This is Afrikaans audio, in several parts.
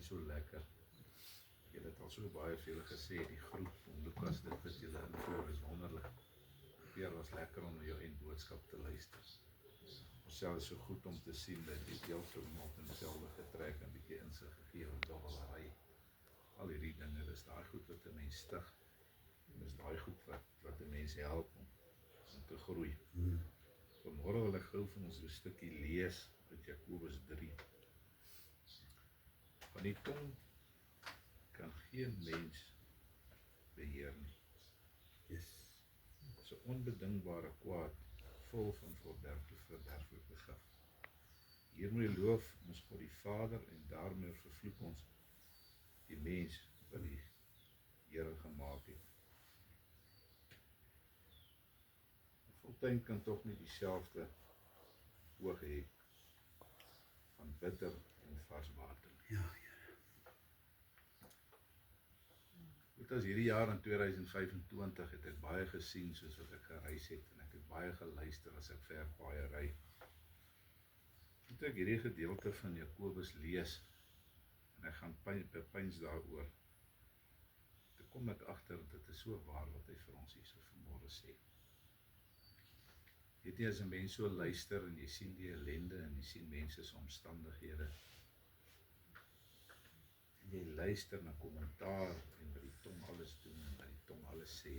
so lekker. Ek het dit al so baie vir julle gesê, die groep om Lukas, dit wat julle invoer is wonderlik. Weer was lekker om jou en boodskap te luister. Ons self is so goed om te sien dat die deel vir iemand in selfe getrek en bietjie insig gegee en dobbelary. Al hierdie dinge, dis daai goed wat 'n mens stig. En dis daai goed wat 'n mens help om te groei. Vanmôre wil ek gou vir ons 'n stukkie lees uit Jakobus 3. Van die tong kan geen mens beheer nie. Dis 'n onbedingbare kwaad, vol van verderflike gif. Hiermee loof ons God die Vader en daarmee vervloek ons die mens wat die Here gemaak het. Fontein kan tog nie dieselfde oog hê van bitter en vars water. Ja, Here. Goed, as hierdie jaar in 2025 het ek baie gesien soos wat ek gereis het en ek het baie geluister as ek ver paaie ry. Toe ek hierdie gedeelte van Jakobus lees en ek gaan bepeins daaroor, toe kom ek agter dit is so waar wat hy vir ons hier so vanmôre sê. Weet jy, as 'n mens so luister en jy sien die ellende en jy sien mense se omstandighede en jy luister na kommentaar en wat die tong alles doen en wat die tong alles sê,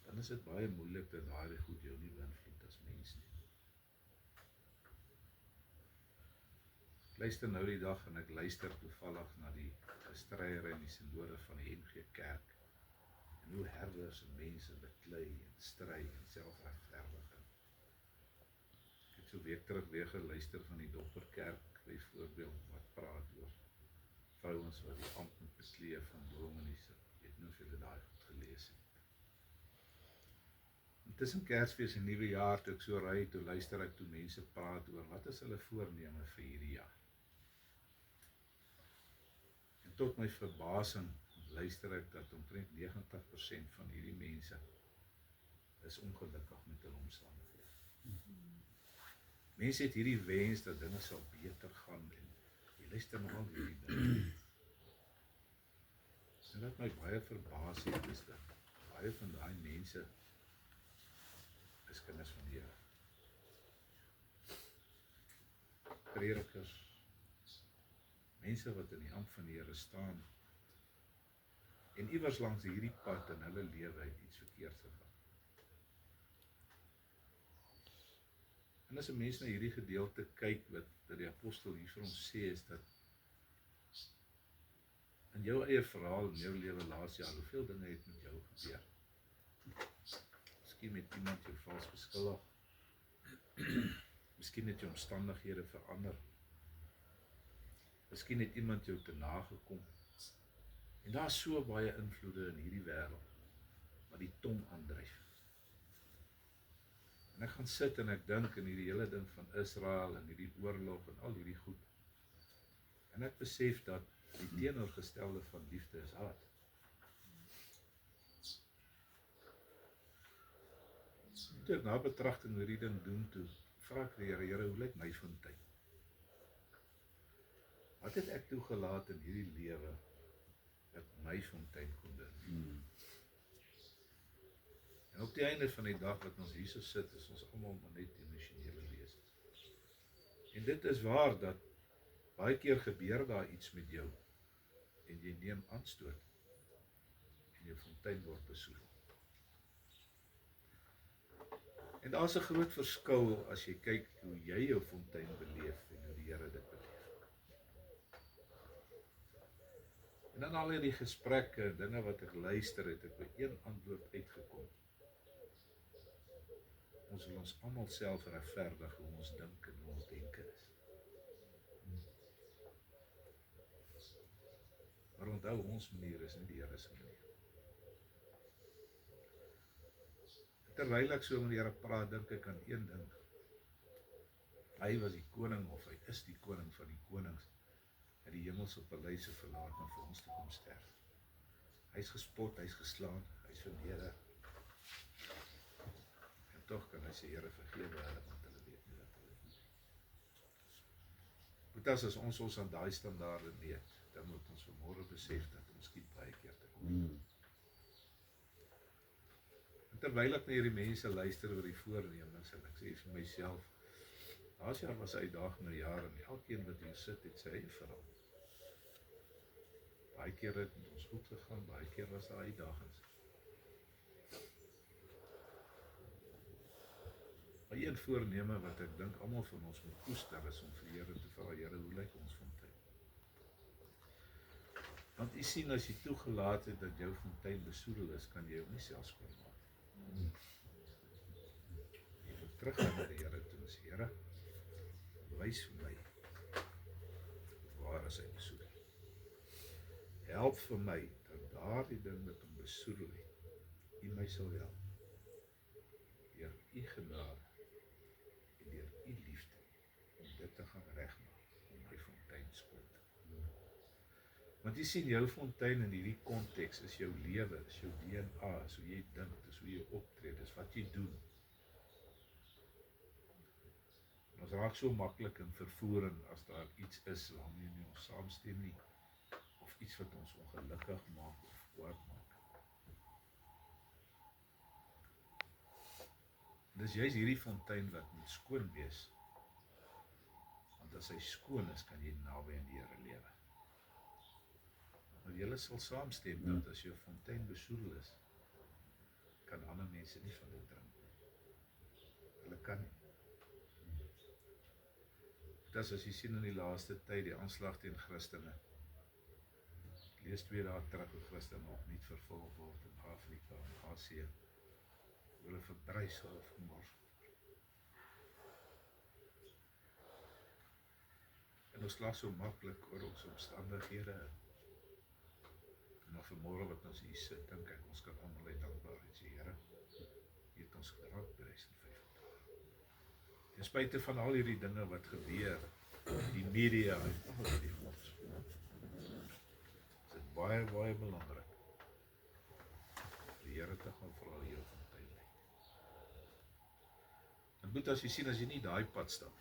dan is dit baie moeilik dat daai goed jou nie beïnvloed as mens nie. Ek luister nou die dag en ek luister toevallig na die gestryery en die synode van die NG Kerk. En hoe herders en mense beklei en stry en selfregverdig. Ek het so week terug weer geluister van die Dopperkerk byvoorbeeld wat praat oor vrouens wat die ampt moet beklee van dominees. Ek weet nie of julle daai goed gelees het. En tussen Kersfees en Nuwe Jaar toe ek so ry, toe luister ek toe mense praat oor wat is hulle voorneme vir hierdie jaar. En tot my verbasing luister ek dat omtrent 90% van hierdie mense is ongelukkig met hulle omstandighede. Mense het hierdie wens dat dinge sal beter gaan en jy luister na al hierdie dinge. En wat my baie verbaas het is dat baie van daai mense is kinders van die Here. Predikers, mense wat in die ampt van die Here staan, en iewers langs hierdie pad in hulle lewe het iets verkeerd gegaan. En as 'n mens na hierdie gedeelte kyk wat die apostel hier vir ons sê is dat in jou eie verhaal in jou lewe laas jaar, hoeveel dinge het met jou gebeur? Miskien met iemand jou vals beskuldig. Miskien het jou omstandighede verander. Miskien het iemand jou te nagekom. En daar is so baie invloede in hierdie wêreld wat die tong aandryf. En ek gaan sit en ek dink in hierdie hele ding van Israel en hierdie oorlog en al hierdie goed. En ek besef dat die teenoorgestelde van liefde is haat. Toe ek na betragting hierdie ding doen toe, vra ek die Here, hoe lyk my fontein? Wat het ek toegelaat in hierdie lewe dat my fontein kon doen? En op die einde van die dag wat ons hier so sit, is ons almal maar net emosionele wesens. En dit is waar dat baie keer gebeur daar iets met jou en jy neem aanstoot en jou fontein word besoedel. En daar is 'n groot verskil as jy kyk hoe jy jou fontein beleef en hoe die Here dit beleef. En dan al hierdie gesprekke, dinge wat ek luister, het ek by een antwoord uitgekom. Ons wil ons almal self regverdig hoe ons dink en hoe ons denke is. Maar onthou, ons manier is nie die Here se manier. Terwyl ek so met die Here praat, dink ek aan een ding. Hy was die koning, of hy is die koning van die konings, het die hemelse paleise verlaat om vir ons te kom sterf. Hy is gespot, hy is geslaan, hy is verneder. Tog kan hy sê, Here vergewe hulle, want hulle weet nie wat hulle doen. Want as ons aan daai standaarde meet, dan moet ons vanmôre besef dat ons skiet baie keer te kom. En terwyl ek na hierdie mense luister oor die voornemens, en ek sê vir myself, laas jaar was 'n uitdagende jaar, en elkeen wat hier sit, het sy eie verhaal. Baie keer het met ons goed gegaan, baie keer was daar uitdagings. Maar een voorneme wat ek dink almal van ons moet koester is om vir die Here te vra, Here, hoe lyk ons fontein? Want u sien, as jy toegelaat het dat jou fontein besoedel is, kan jy hom nie self skoonmaak nie. Jy moet teruggaan na die Here toe en sê, Here, wys vir my, waar is hy besoedel? Help vir my, dat daardie ding wat hom besoedel het, u my sal help. Deur u genade, en deur u liefde, om dit te gaan regmaak, om my fontein skoon te maak. Want jy sien, jou fontein in hierdie konteks is jou lewe, is jou DNA, is hoe jy dink, is hoe jy optree, is wat jy doen. En ons raak so maklik in vervoering as daar iets is waarmee nie ons saamstem nie, of iets wat ons ongelukkig maak of kwaad maak. Dis juist hierdie fontein wat moet skoon wees, want as hy skoon is, kan jy naby aan die Here lewe. Maar julle sal saamstem dat as jou fontein besoedel is, kan ander mense nie van dit drink nie. Hulle kan nie. Dis as jy sien in die laaste tyd, die aanslag teen Christene. Lees 2 dae terug hoe Christene opnuut vervolg word in Afrika en Asië. Hulle verbrysel of gemors word. En ons lag so maklik oor ons omstandighede. En dan vanmôre wat ons hier sit, dink ek, ons kan almal uit dankbaarheid sê, Here, jy het ons gedra 2025. Ten spyte van al hierdie dinge wat gebeur, die media en al die gods, is dit baie, baie belangrik die Here te gaan vra jou fontein lyk. En goed, as jy sien, as jy nie daai pad stap,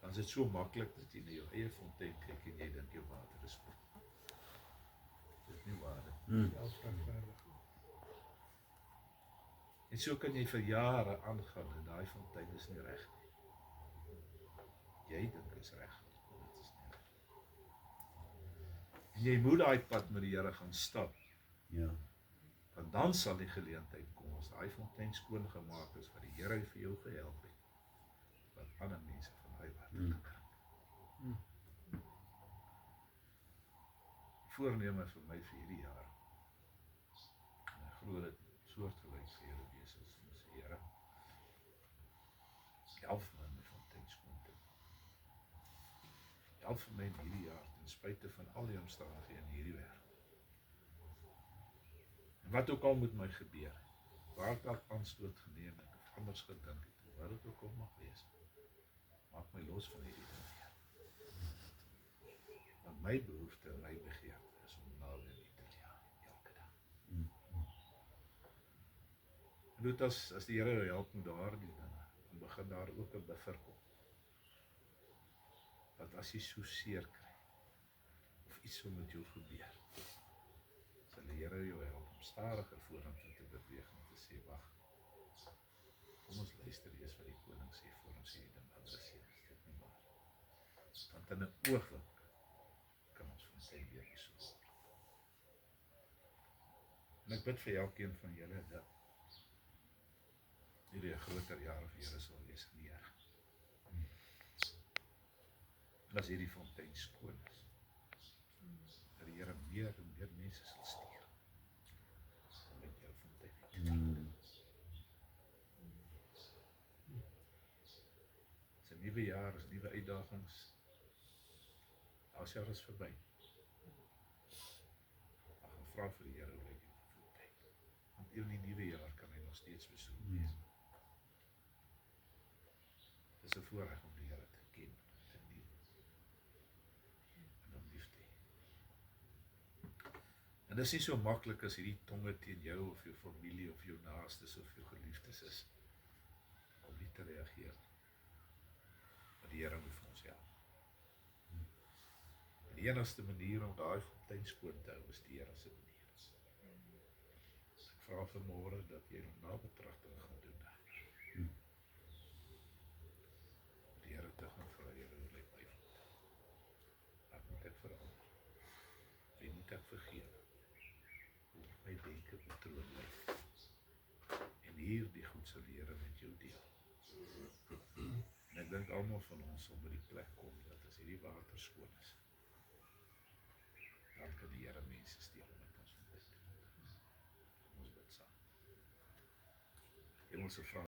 dan is dit so maklik dat jy na jou eie fontein kyk en jy dink jou water is goed. Dit is nie waar nie. En so kan jy vir jare aangaan en daai fontein is nie reg nie. Jy dink is reg, maar dit is nie reg. En jy moet daai pad met die Here gaan stap. Ja. Want dan sal die geleentheid kom, as daai fontein skoon gemaak is, wat die Here vir jou gehelp het, wat ander mense van daai water kan drink. Voorneme vir my vir hierdie jaar, en ek glo dit soortgelyk vir julle wees as ons sê, Here, help vir my om my fontein skoon te maak. Help vir my in hierdie jaar, ten spyte van al die omstandighede in hierdie wêreld. En wat ook al moet my gebeur, waar ek dalk aanstoot geneem het, of anders gedink het, wat dit ook al mag wees, maak my los van hierdie ding, Heer. Want my behoefte en my begeerte is om naby aan U te lewe, elke dag. En dit as die Here jou help met daardie dinge, dan begin daar ook 'n buffer kom. Dat as jy so seer kry, of iets so met jou gebeur, sal die Here jou help om stadiger vorentoe te beweeg en te sê, wag, kom ons luister eers wat die koning sê, voor ons hierdie ding adresseer, is dit nie waar? Want in 'n oogwink kan ons fontein weer besoek. En ek bid vir elkeen van julle dat hierdie 'n groter jaar vir julle sal wees in die Here. En as hierdie fontein skoon is, dat die Here meer en meer mense sal stuur om met jou fontein te drink. Dis 'n nuwe jaar, is nuwe uitdagings. As jaar is verby. Ek gaan vra vir die Here hoe lyk die fontein. Want in die nuwe jaar kan hy nog steeds besoek wees. Dis 'n voorreg om die Here te ken, te dien en om lief te hê. En dis nie so maklik as hierdie tonge teen jou of jou familie of jou naastes of jou geliefdes is om nie te reageer. Maar die Here moet vir ons help. Die enigste manier om daai fontein skoon te hou is die Here se manier. Ek vra vanmôre dat jy nog nabetragting gaan doen daar. Die Here te gaan vra, Here, hoe lyk my fontein? Wat moet ek verander? Wie moet ek vergewe? Hoe moet my denke patroon lyk? En hierdie goed sal die Here met jou deel. En ek dink almal van ons sal by die plek kom dat as hierdie water skoon is, dan kan die Here mense steel met ons fontein. Kom ons bid saam. Hemelse Vader,